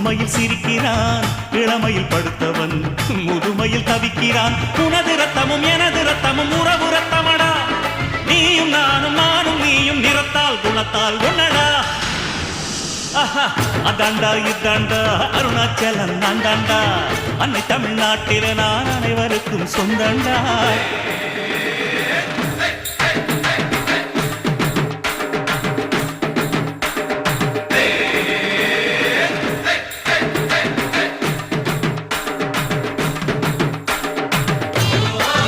புதுமையில் சிரிக்கிறான், இளமையில் படுத்தவன் முதுமையில் தவிக்கிறான். உனது ரத்தமும் எனது ரத்தமும் உறவு ரத்தமடா, நீயும் நானும் நானும் நீயும் நிறத்தால் குணத்தால் ஒன்னடா. அதாண்டா இதாண்டா அருணாச்சலம் நான் தாண்டா, அன்னை தமிழ்நாட்டில நான் அனைவருக்கும் சொந்தண்டா.